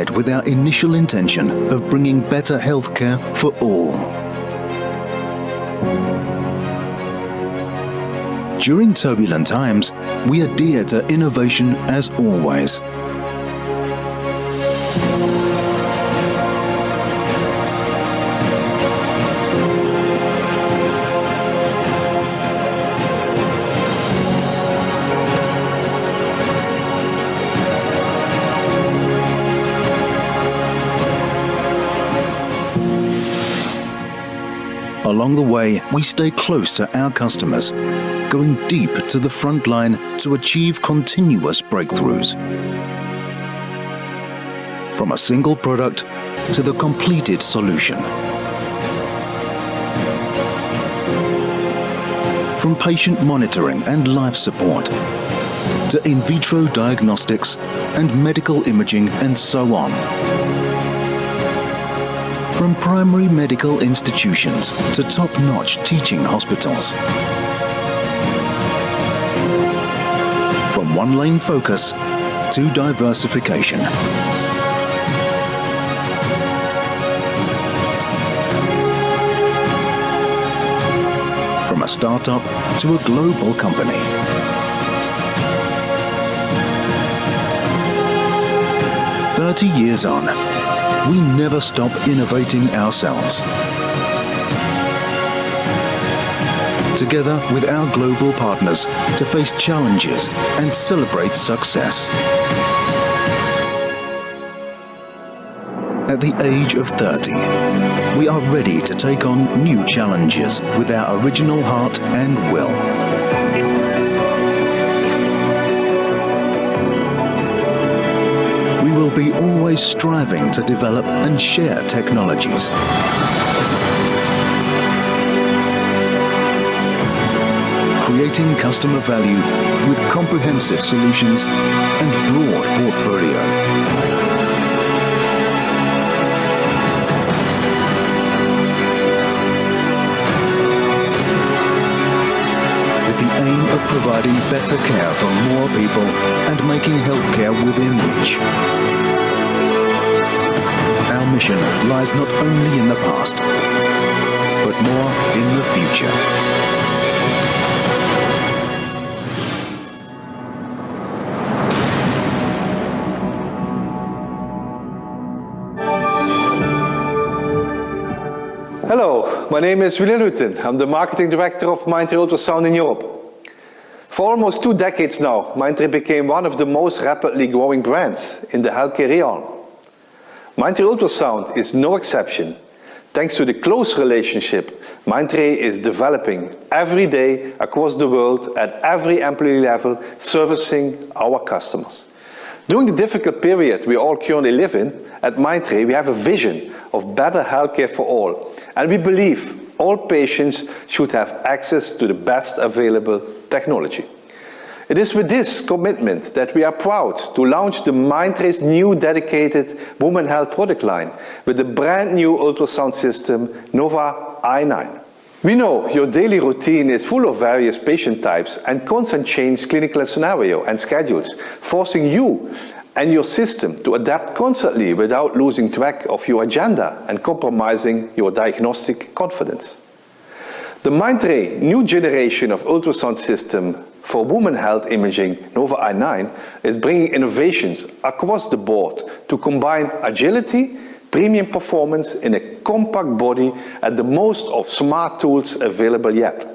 ahead with our initial intention of bringing better healthcare for all. During turbulent times, we adhere to innovation as always. Along the way, we stay close to our customers, going deep to the front line to achieve continuous breakthroughs. From a single product to the completed solution. From patient monitoring and life support to in vitro diagnostics and medical imaging and so on. From primary medical institutions to top-notch teaching hospitals. From one-lane focus to diversification. From a startup to a global company. "30 years on, we never stop innovating ourselves. Together with our global partners to face challenges and celebrate success. At the age of 30, we are ready to take on new challenges with our original heart and will. We will be always striving to develop and share technologies. Creating customer value with comprehensive solutions and broad portfolio. With the aim of providing better care for more people and making healthcare within reach. Our mission lies not only in the past, but more in the future. Hello, my name is William Rutten. I'm the Marketing Director of Mindray Ultrasound in Europe. For almost 2 decades now, Mindray became one of the most rapidly growing brands in the healthcare realm. Mindray Ultrasound is no exception. Thanks to the close relationship Mindray is developing every day across the world at every employee level, servicing our customers. During the difficult period we all currently live in, at Mindray we have a vision of better healthcare for all, and we believe all patients should have access to the best available technology. It is with this commitment that we are proud to launch the Mindray's new dedicated women health product line with the brand new ultrasound system Nuewa i9. We know your daily routine is full of various patient types and constant change clinical scenario and schedules, forcing you and your system to adapt constantly without losing track of your agenda and compromising your diagnostic confidence. The Mindray new generation of ultrasound system for women health imaging, Nuewa i9, is bringing innovations across the board to combine agility, premium performance in a compact body and the most of smart tools available yet.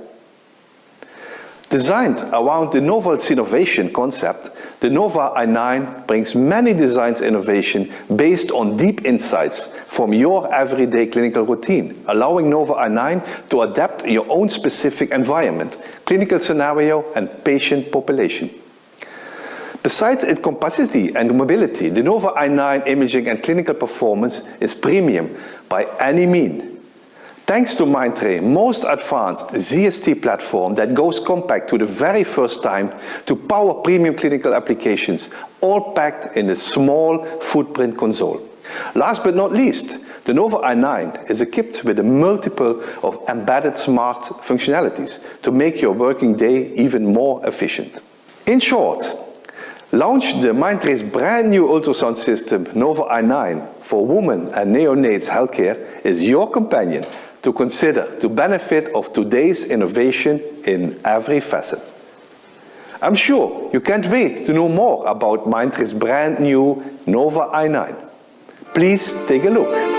Designed around the novel innovation concept, the Nuewa i9 brings many designs innovation based on deep insights from your everyday clinical routine, allowing Nuewa i9 to adapt your own specific environment, clinical scenario and patient population. Besides its capacity and mobility, the Nuewa i9 imaging and clinical performance is premium by any mean. Thanks to Mindray most advanced ZST platform that goes compact to the very first time to power premium clinical applications, all packed in a small footprint console. Last but not least, the Nuewa i9 is equipped with a multiple of embedded smart functionalities to make your working day even more efficient. In short, Launch the Mindtray's brand new ultrasound system, Nuewa i9, for women and neonates healthcare is your companion to consider to benefit of today's innovation in every facet. I'm sure you can't wait to know more about Mindtray's brand new Nuewa i9. Please take a look.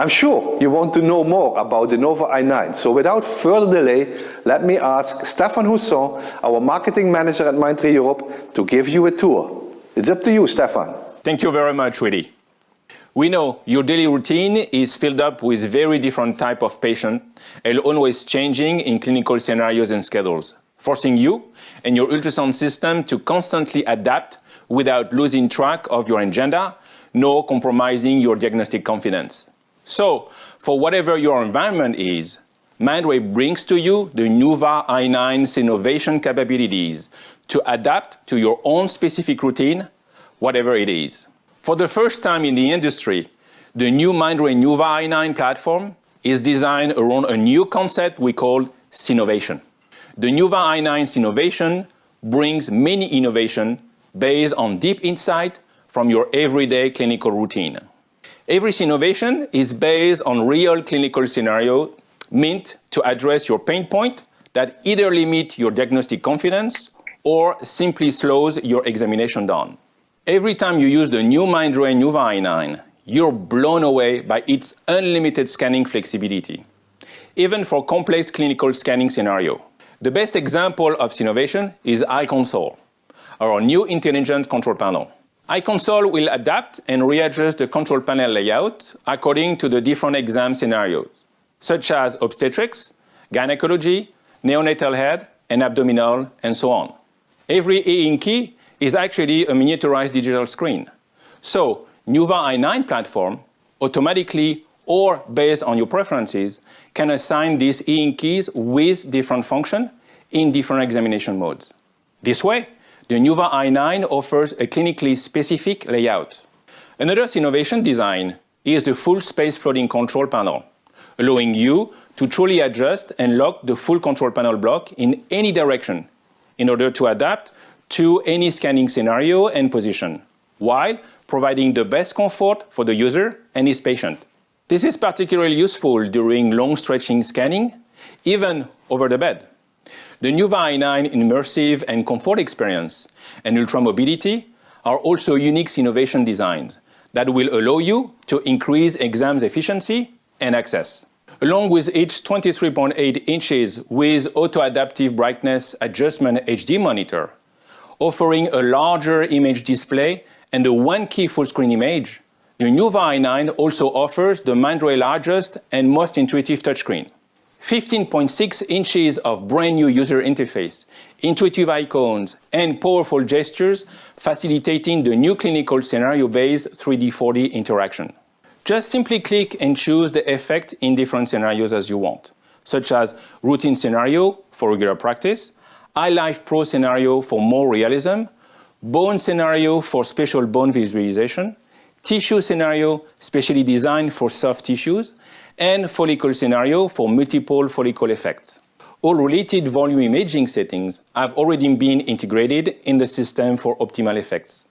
I'm sure you want to know more about the Nuewa i9, so without further delay, let me ask Stefan Housson, our marketing manager at Mindray Europe, to give you a tour. It's up to you, Stefan. Thank you very much, Willy. We know your daily routine is filled up with very different type of patients and always changing in clinical scenarios and schedules, forcing you and your ultrasound system to constantly adapt without losing track of your agenda, nor compromising your diagnostic confidence. So, for whatever your environment is, Mindray brings to you the Nuewa i9's innovation capabilities to adapt to your own specific routine, whatever it is. For the first time in the industry, the new Mindray Nuewa i9 platform is designed around a new concept we call Synovation. The Nuewa i9's innovation brings many innovations based on deep insight from your everyday clinical routine. Every innovation is based on real clinical scenario meant to address your pain point that either limit your diagnostic confidence or simply slows your examination down. Every time you use the new Mindray Nuewa i9, you're blown away by its unlimited scanning flexibility, even for complex clinical scanning scenario. The best example of innovation is iConsole, our new intelligent control panel. iConsole will adapt and readjust the control panel layout according to the different exam scenarios, such as obstetrics, gynecology, neonatal head, and abdominal, and so on. Every e-ink key is actually a miniaturized digital screen. So, Nuewa i9 platform automatically or based on your preferences can assign these e-ink keys with different function in different examination modes. This way, the Nuewa i9 offers a clinically specific layout. Another innovation design is the full space floating control panel, allowing you to truly adjust and lock the full control panel block in any direction in order to adapt to any scanning scenario and position, while providing the best comfort for the user and his patient. This is particularly useful during long stretching scanning, even over the bed. The Nuewa i9 immersive and comfort experience and ultra mobility are also unique innovation designs that will allow you to increase exams efficiency and access. Along with each 23.8 inches with auto-adaptive brightness adjustment HD monitor, offering a larger image display and a one-key full-screen image, the Nuewa i9 also offers the Mindray largest and most intuitive touchscreen. 15.6 inches of brand new user interface, intuitive icons, and powerful gestures facilitating the new clinical scenario-based 3D/4D interaction. Just simply click and choose the effect in different scenarios as you want, such as routine scenario for regular practice, iLife Pro scenario for more realism, bone scenario for special bone visualization, tissue scenario specially designed for soft tissues, and follicle scenario for multiple follicle effects. All related volume imaging settings have already been integrated in the system for optimal effects.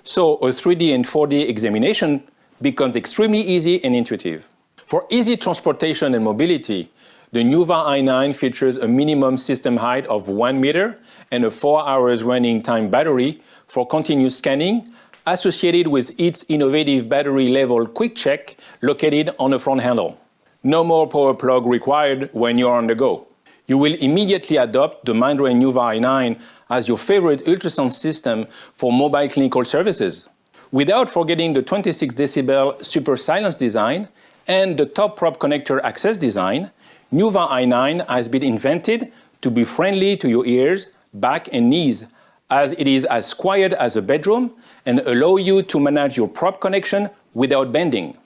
So a 3D and 4D examination becomes extremely easy and intuitive. For easy transportation and mobility, the Nuewa i9 features a minimum system height of 1 meter and a 4 hours running time battery for continuous scanning, associated with its innovative battery level quick check located on the front handle. No more power plug required when you're on the go. You will immediately adopt the Mindray Nuewa i9 as your favorite ultrasound system for mobile clinical services. Without forgetting the 26 decibel super silence design and the top prop connector access design, Nuewa i9 has been invented to be friendly to your ears, back and knees, as it is as quiet as a bedroom and allow you to manage your prop connection without bending.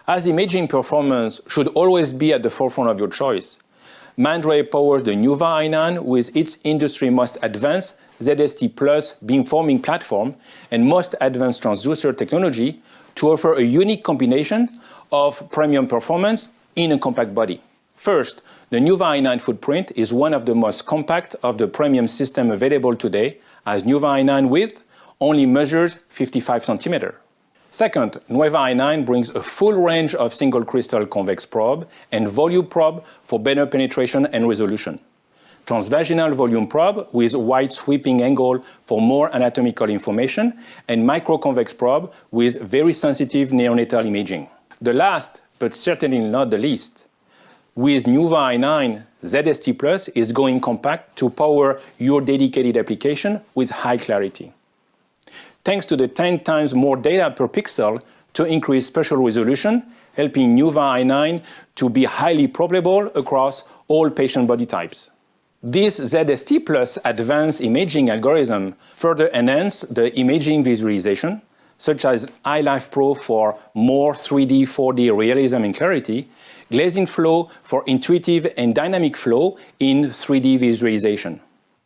As imaging performance should always be at the forefront of your choice, Mindray powers the Nuewa i9 with its industry most advanced ZST Plus beamforming platform and most advanced transducer technology to offer a unique combination of premium performance in a compact body. First, the Nuewa i9 footprint is one of the most compact of the premium system available today, as Nuewa i9 width only measures 55 centimeters. Second, Nuewa i9 brings a full range of single crystal convex probe and volume probe for better penetration and resolution. Transvaginal volume probe with wide sweeping angle for more anatomical information, and microconvex probe with very sensitive neonatal imaging. The last, but certainly not the least, with Nuewa i9, ZST Plus is going compact to power your dedicated application with high clarity. Thanks to the 10 times more data per pixel to increase spatial resolution, helping Nuewa i9 to be highly probable across all patient body types. This ZST Plus advanced imaging algorithm further enhance the imaging visualization, such as iLife Pro for more 3D, 4D realism and clarity, glazing flow for intuitive and dynamic flow in 3D visualization.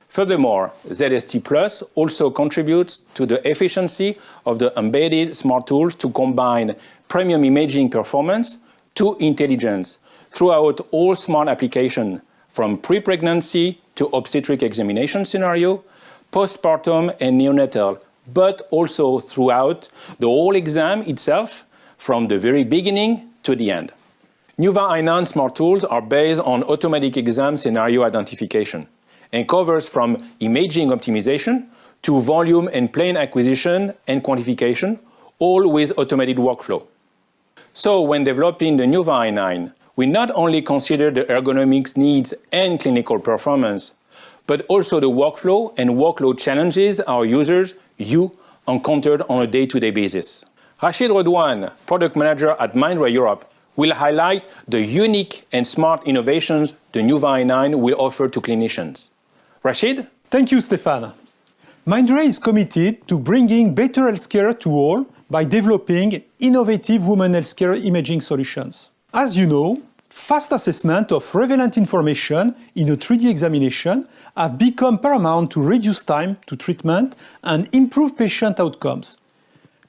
Furthermore, ZST Plus also contributes to the efficiency of the embedded smart tools to combine premium imaging performance to intelligence throughout all smart applications, from pre-pregnancy to obstetric examination scenario, postpartum and neonatal, but also throughout the whole exam itself, from the very beginning to the end. Nuewa i9 smart tools are based on automatic exam scenario identification and covers from imaging optimization to volume and plane acquisition and quantification, all with automated workflow. So when developing the Nuewa i9, we not only consider the ergonomics needs and clinical performance, but also the workflow and workload challenges our users, you, encountered on a day-to-day basis. Rachid Redouane, product manager at Mindray Europe, will highlight the unique and smart innovations the Nuewa i9 will offer to clinicians. Rachid? Thank you, Stéphane. Mindray is committed to bringing better healthcare to all by developing innovative women healthcare imaging solutions. As you know, fast assessment of relevant information in a 3D examination have become paramount to reduce time to treatment and improve patient outcomes.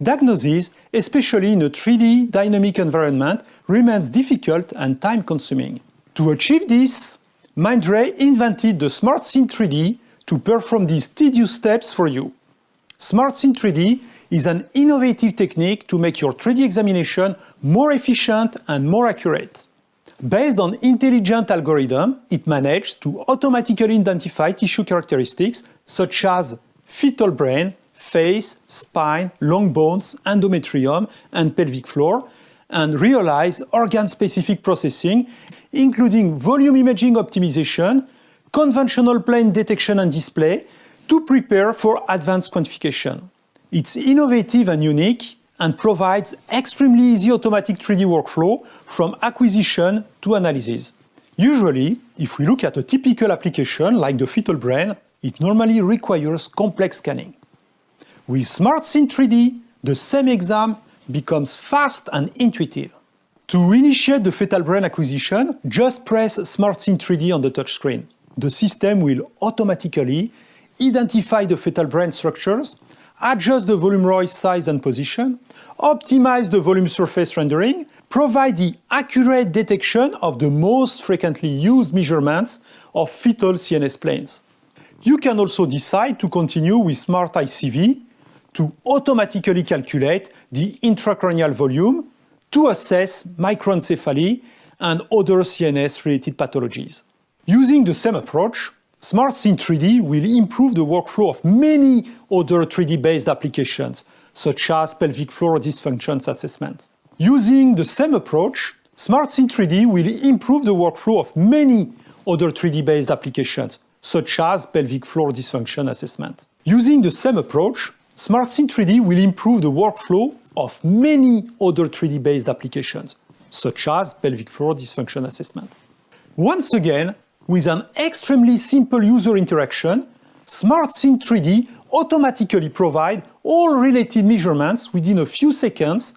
Diagnosis, especially in a 3D dynamic environment, remains difficult and time-consuming. To achieve this, Mindray invented the SmartScene 3D to perform these tedious steps for you. SmartScene 3D is an innovative technique to make your 3D examination more efficient and more accurate. Based on intelligent algorithm, it managed to automatically identify tissue characteristics such as fetal brain, face, spine, long bones, endometrium, and pelvic floor, and realize organ-specific processing, including volume imaging optimization, conventional plane detection and display, to prepare for advanced quantification. It's innovative and unique and provides extremely easy automatic 3D workflow from acquisition to analysis. Usually, if we look at a typical application like the fetal brain, it normally requires complex scanning. With SmartScene 3D, the same exam becomes fast and intuitive. To initiate the fetal brain acquisition, just press SmartScene 3D on the touchscreen. The system will automatically identify the fetal brain structures, adjust the volume ROI size and position, optimize the volume surface rendering, provide the accurate detection of the most frequently used measurements of fetal CNS planes. You can also decide to continue with Smart ICV to automatically calculate the intracranial volume to assess microencephaly and other CNS-related pathologies. Using the same approach, SmartScene 3D will improve the workflow of many other 3D-based applications, such as pelvic floor dysfunctions assessment. Using the same approach, SmartScene 3D will improve the workflow of many other 3D-based applications, such as pelvic floor dysfunction assessment. Using the same approach, SmartScene 3D will improve the workflow of many other 3D-based applications, such as pelvic floor dysfunction assessment. Once again, with an extremely simple user interaction, SmartScene 3D automatically provides all related measurements within a few seconds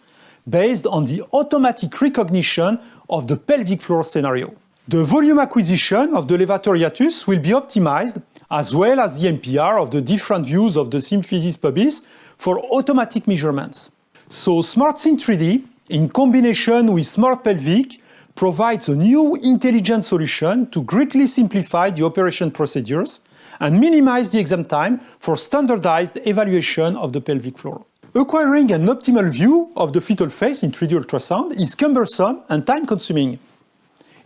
based on the automatic recognition of the pelvic floor scenario. The volume acquisition of the levator hiatus will be optimized, as well as the MPR of the different views of the symphysis pubis for automatic measurements. So SmartScene 3D, in combination with Smart Pelvic, provides a new intelligent solution to greatly simplify the operation procedures and minimize the exam time for standardized evaluation of the pelvic floor. Acquiring an optimal view of the fetal face in 3D ultrasound is cumbersome and time-consuming.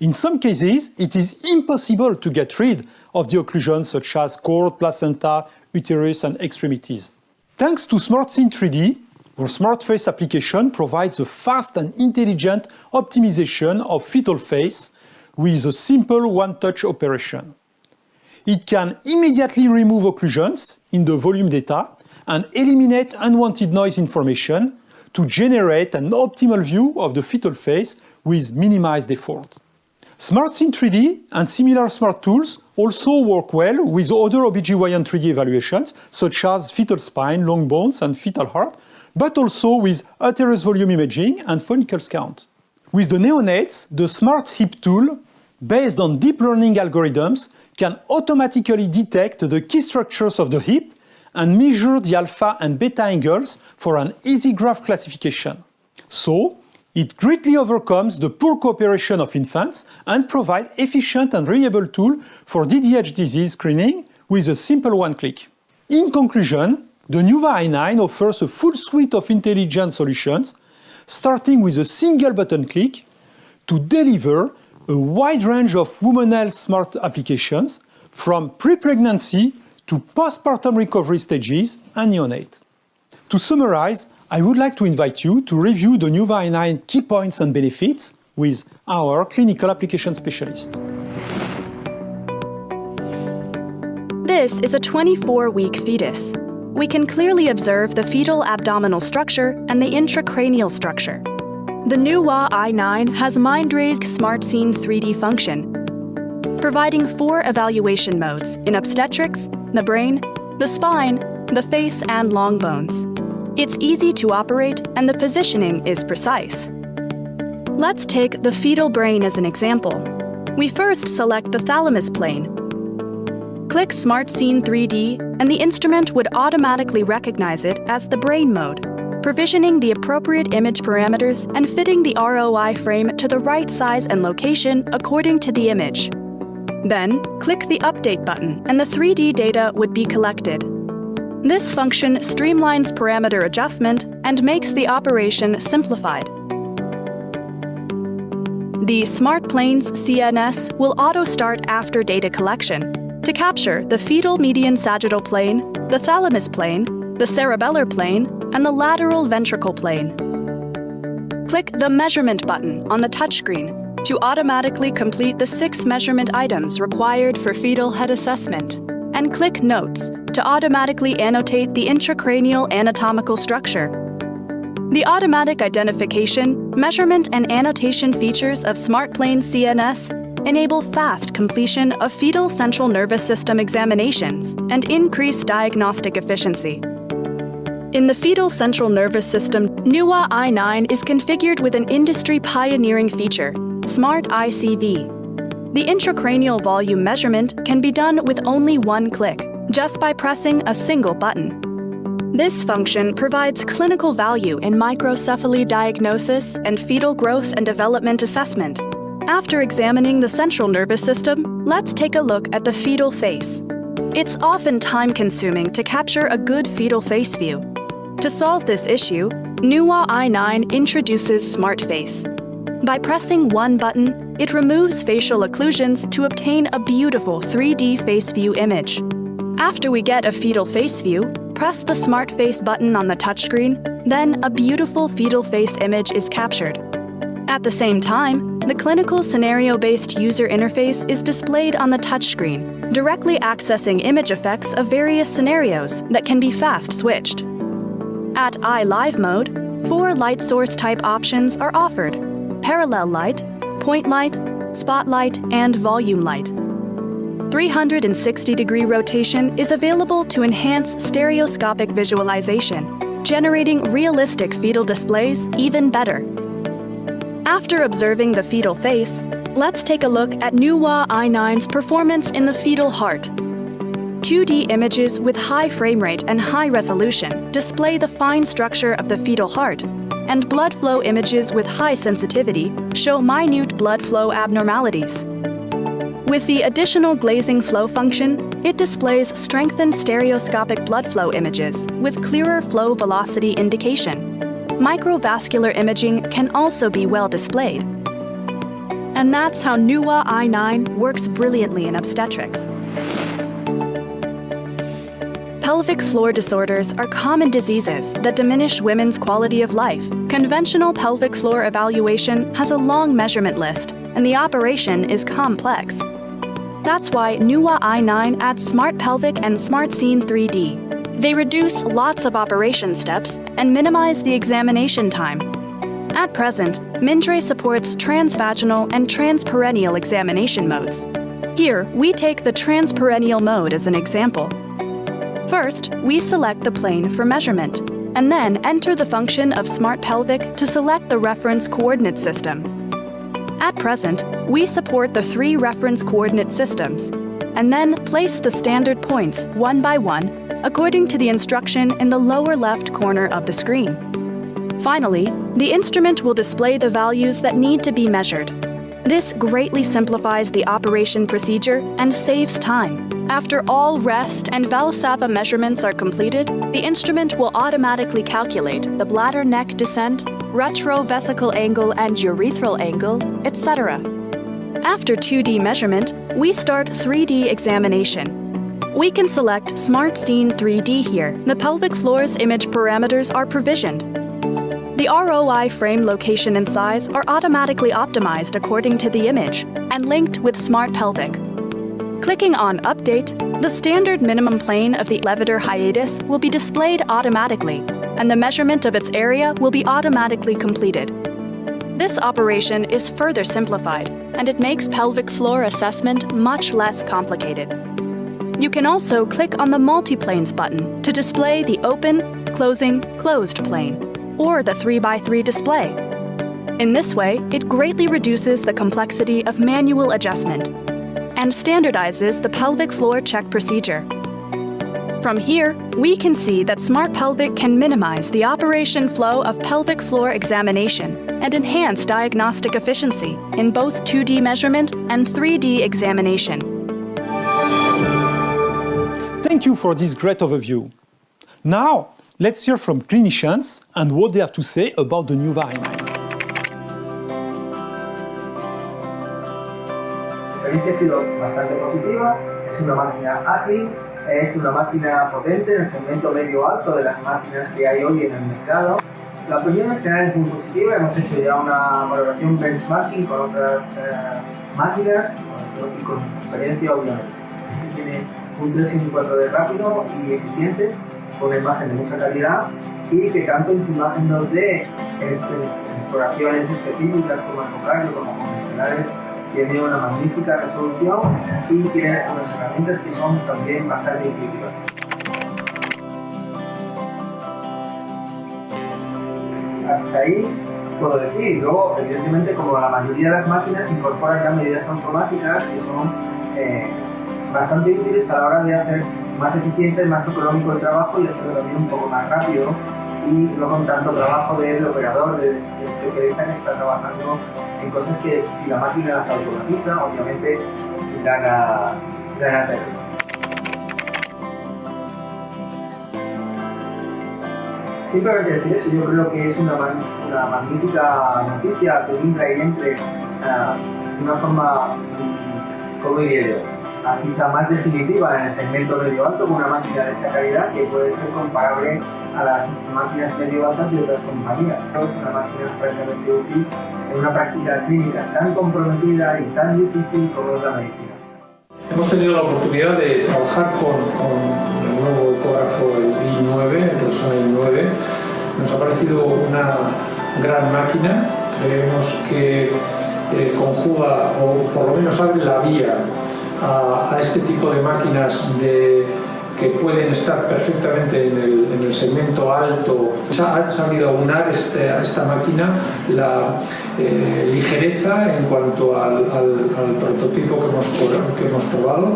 In some cases, it is impossible to get rid of the occlusions such as cord, placenta, uterus, and extremities. Thanks to SmartScene 3D, our SmartFace application provides a fast and intelligent optimization of fetal face with a simple one-touch operation. It can immediately remove occlusions in the volume data and eliminate unwanted noise information to generate an optimal view of the fetal face with minimized effort. SmartScene 3D and similar smart tools also work well with other OBGYN 3D evaluations, such as fetal spine, long bones, and fetal heart, but also with uterus volume imaging and follicles count. With the neonates, the Smart Hip tool, based on deep learning algorithms, can automatically detect the key structures of the hip and measure the alpha and beta angles for an easy graph classification. So, it greatly overcomes the poor cooperation of infants and provides efficient and reliable tool for DDH disease screening with a simple one-click. In conclusion, the Nuewa i9 offers a full suite of intelligent solutions, starting with a single button click to deliver a wide range of women's health smart applications from pre-pregnancy to postpartum recovery stages and neonate. To summarize, I would like to invite you to review the Nuewa i9 key points and benefits with our clinical application specialist. This is a 24-week fetus. We can clearly observe the fetal abdominal structure and the intracranial structure. The Nuewa i9 has Mindray's SmartScene 3D function, providing 4 evaluation modes in obstetrics, the brain, the spine, the face, and long bones. It's easy to operate and the positioning is precise. Let's take the fetal brain as an example. We first select the thalamus plane. Click SmartScene 3D and the instrument would automatically recognize it as the brain mode, provisioning the appropriate image parameters and fitting the ROI frame to the right size and location according to the image. Then, click the Update button and the 3D data would be collected. This function streamlines parameter adjustment and makes the operation simplified. The Smart Planes CNS will auto-start after data collection to capture the fetal median sagittal plane, the thalamus plane, the cerebellar plane, and the lateral ventricle plane. Click the Measurement button on the touchscreen to automatically complete the 6 measurement items required for fetal head assessment, and click Notes to automatically annotate the intracranial anatomical structure. The automatic identification, measurement, and annotation features of SmartPlane CNS enable fast completion of fetal central nervous system examinations and increase diagnostic efficiency. In the fetal central nervous system, Nuewa i9 is configured with an industry-pioneering feature, Smart ICV. The intracranial volume measurement can be done with only one click, just by pressing a single button. This function provides clinical value in microcephaly diagnosis and fetal growth and development assessment. After examining the central nervous system, let's take a look at the fetal face. It's often time-consuming to capture a good fetal face view. To solve this issue, Nuewa i9 introduces Smart Face. By pressing one button, it removes facial occlusions to obtain a beautiful 3D face view image. After we get a fetal face view, press the Smart Face button on the touchscreen, then a beautiful fetal face image is captured. At the same time, the clinical scenario-based user interface is displayed on the touchscreen, directly accessing image effects of various scenarios that can be fast switched. At iLive mode, 4 light source type options are offered: parallel light, point light, spotlight, and volume light. 360-degree rotation is available to enhance stereoscopic visualization, generating realistic fetal displays even better. After observing the fetal face, let's take a look at Nuewa i9's performance in the fetal heart. 2D images with high frame rate and high resolution display the fine structure of the fetal heart, and blood flow images with high sensitivity show minute blood flow abnormalities. With the additional glazing flow function, it displays strengthened stereoscopic blood flow images with clearer flow velocity indication. Microvascular imaging can also be well displayed. And that's how Nuewa i9 works brilliantly in obstetrics. Pelvic floor disorders are common diseases that diminish women's quality of life. Conventional pelvic floor evaluation has a long measurement list, and the operation is complex. That's why Nuewa i9 adds Smart Pelvic and Smart Scene 3D. They reduce lots of operation steps and minimize the examination time. At present, Mindray supports transvaginal and transperineal examination modes. Here, we take the transperineal mode as an example. First, we select the plane for measurement, and then enter the function of Smart Pelvic to select the reference coordinate system. At present, we support the 3 reference coordinate systems, and then place the standard points one by one according to the instruction in the lower left corner of the screen. Finally, the instrument will display the values that need to be measured. This greatly simplifies the operation procedure and saves time. After all rest and Valsalva measurements are completed, the instrument will automatically calculate the bladder neck descent, retrovesical angle and urethral angle, etc. After 2D measurement, we start 3D examination. We can select Smart Scene 3D here. The pelvic floor's image parameters are provisioned. The ROI frame location and size are automatically optimized according to the image and linked with Smart Pelvic. Clicking on Update, the standard minimum plane of the levator hiatus will be displayed automatically, and the measurement of its area will be automatically completed. This operation is further simplified, and it makes pelvic floor assessment much less complicated. You can also click on the Multiplanes button to display the open, closing, closed plane, or the 3x3 display. In this way, it greatly reduces the complexity of manual adjustment and standardizes the pelvic floor check procedure. From here, we can see that Smart Pelvic can minimize the operation flow of pelvic floor examination and enhance diagnostic efficiency in both 2D measurement and 3D examination. Thank you for this great overview. Now, let's hear from clinicians and what they have to say about the Nuewa i9. La experiencia ha sido bastante positiva, es una máquina ágil, es una máquina potente en el segmento medio-alto de las máquinas que hay hoy en el mercado. La opinión en general es muy positiva, hemos hecho ya una valoración benchmarking con otras máquinas y con nuestra experiencia obviamente. Tiene un 3 y un 4D rápido y eficiente, con una imagen de mucha calidad y que tanto en su imagen 2D, en exploraciones específicas como ecocardio, como convencionales, tiene una magnífica resolución y tiene unas herramientas que son también bastante intuitivas. Hasta ahí puedo decir. Luego, evidentemente, como la mayoría de las máquinas, incorporan ya medidas automáticas que son bastante útiles a la hora de hacer más eficiente, más económico el trabajo y hacerlo también un poco más rápido. Y no con tanto trabajo del operador, del especialista que está trabajando en cosas que si la máquina las automatiza, obviamente gana terreno. Simplemente decir eso, yo creo que es una magnífica noticia que Mindray entre de una forma, como diría yo, quizá más definitiva en el segmento medio alto con una máquina de esta calidad que puede ser comparable a las máquinas medio altas de otras compañías. Es una máquina francamente útil en una práctica clínica tan comprometida y tan difícil como es la medicina. Hemos tenido la oportunidad de trabajar con el nuevo ecógrafo, el i9, el versión i9. Nos ha parecido una gran máquina. Creemos que conjuga, o por lo menos abre la vía a este tipo de máquinas que pueden estar perfectamente en el segmento alto. Ha sabido aunar esta máquina la ligereza en cuanto al prototipo que hemos probado,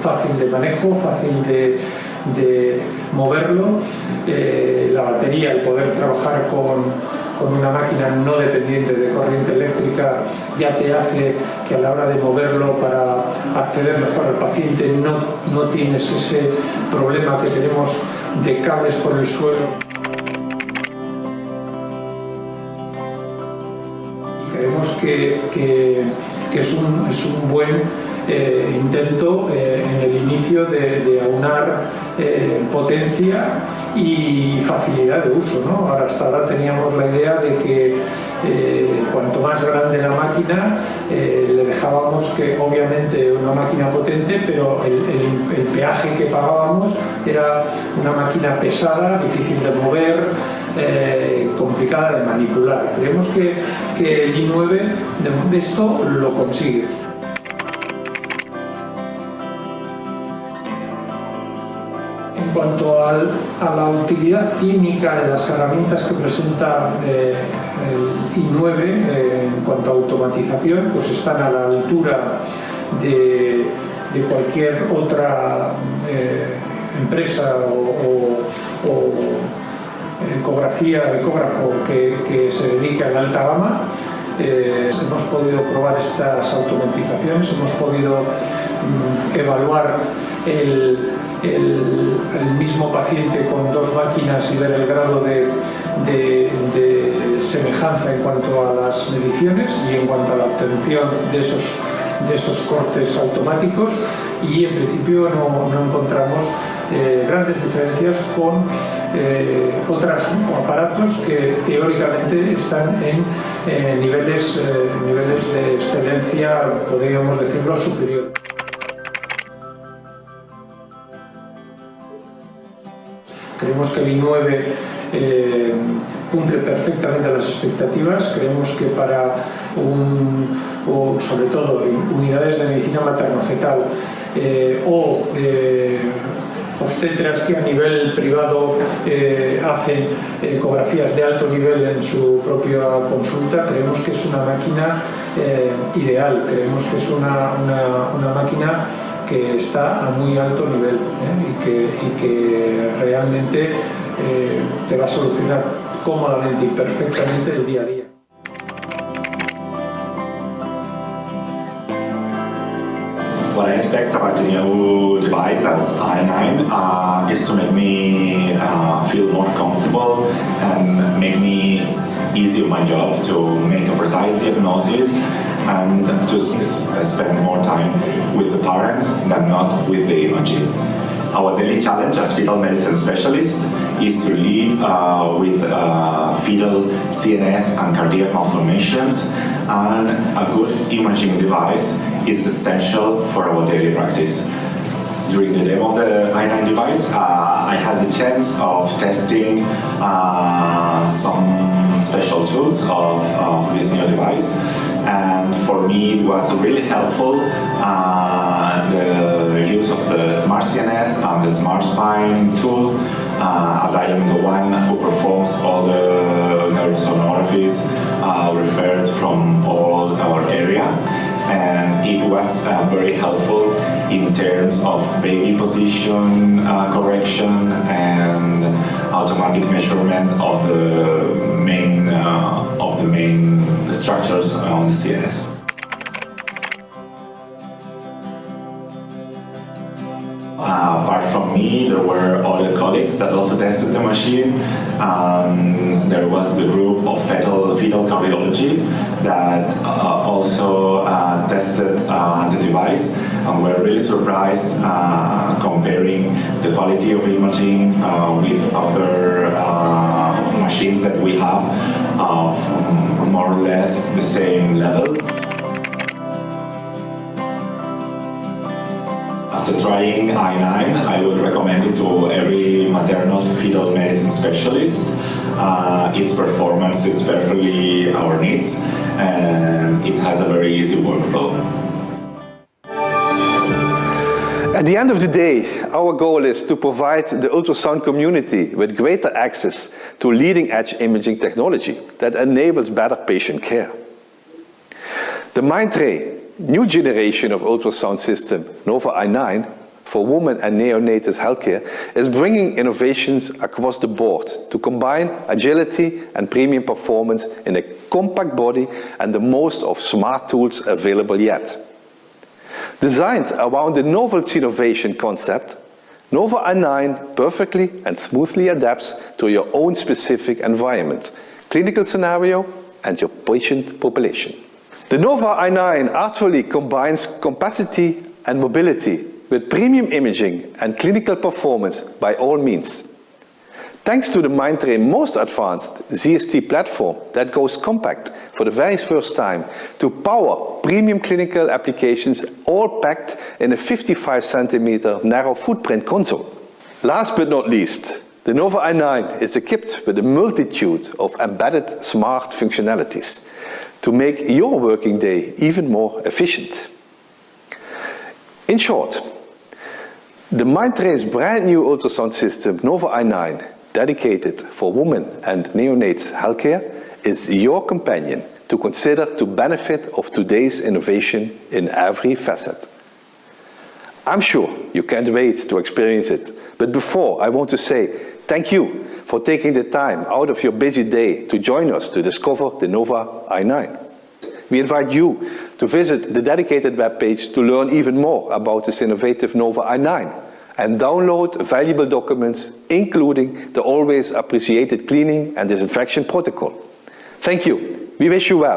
fácil de manejo, fácil de moverlo, la batería, el poder trabajar con una máquina no dependiente de corriente eléctrica ya te hace que a la hora de moverlo para acceder mejor al paciente no tienes ese problema que tenemos de cables por el suelo. Y creemos que es un buen intento en el inicio de aunar potencia y facilidad de uso, ¿no? Hasta ahora teníamos la idea de que cuanto más grande la máquina, le dejábamos que obviamente una máquina potente, pero el peaje que pagábamos era una máquina pesada, difícil de mover, complicada de manipular. Creemos que el i9 de esto lo consigue. En cuanto a la utilidad clínica de las herramientas que presenta el i9 en cuanto a automatización, pues están a la altura de cualquier otra empresa o ecógrafo que se dedique a la alta gama. Hemos podido probar estas automatizaciones, hemos podido evaluar el mismo paciente con dos máquinas y ver el grado de semejanza en cuanto a las mediciones y en cuanto a la obtención de esos cortes automáticos, y en principio no encontramos grandes diferencias con otros aparatos que teóricamente están en niveles de excelencia, podríamos decirlo, superior. Creemos que el i9 cumple perfectamente las expectativas. Creemos que para sobre todo unidades de medicina materno-fetal o obstetras que a nivel privado hacen ecografías de alto nivel en su propia consulta, creemos que es una máquina ideal. Creemos que es una máquina que está a muy alto nivel y que realmente te va a solucionar cómodamente y perfectamente el día a día. What I expect about the new device as i9 is to make me feel more comfortable and make me easy on my job to make a precise diagnosis and to spend more time with the parents than not with the imaging. Our daily challenge as fetal medicine specialists is to live with fetal CNS and cardiac malformations, and a good imaging device is essential for our daily practice. During the demo of the i9 device, I had the chance of testing some special tools of this new device, and for me it was really helpful the use of the Smart CNS and the Smart Spine tool, as I am the one who performs all the neurosonographies referred from all our area, and it was very helpful in terms of baby position correction and automatic measurement of the main structures on the CNS. Apart from me, there were other colleagues that also tested the machine. There was the group of fetal cardiology that also tested the device, and were really surprised comparing the quality of imaging with other machines that we have of more or less the same level. After trying i9, I would recommend it to every maternal fetal medicine specialist. Its performance is perfectly our needs, and it has a very easy workflow. At the end of the day, our goal is to provide the ultrasound community with greater access to leading-edge imaging technology that enables better patient care. The Mindray new generation of ultrasound system, Nuewa i9, for women and neonatal healthcare, is bringing innovations across the board to combine agility and premium performance in a compact body and the most of smart tools available yet. Designed around the novel innovation concept, Nuewa i9 perfectly and smoothly adapts to your own specific environment, clinical scenario, and your patient population. The Nuewa i9 artfully combines capacity and mobility with premium imaging and clinical performance by all means. Thanks to the Mindray most advanced ZST platform that goes compact for the very first time to power premium clinical applications, all packed in a 55cm narrow footprint console. Last but not least, the Nuewa i9 is equipped with a multitude of embedded smart functionalities to make your working day even more efficient. In short, the Mindray's brand new ultrasound system, Nuewa i9, dedicated for women and neonates healthcare, is your companion to consider to benefit of today's innovation in every facet. I'm sure you can't wait to experience it, but before, I want to say thank you for taking the time out of your busy day to join us to discover the Nuewa i9. We invite you to visit the dedicated webpage to learn even more about this innovative Nuewa i9 and download valuable documents, including the always appreciated cleaning and disinfection protocol. Thank you. We wish you well.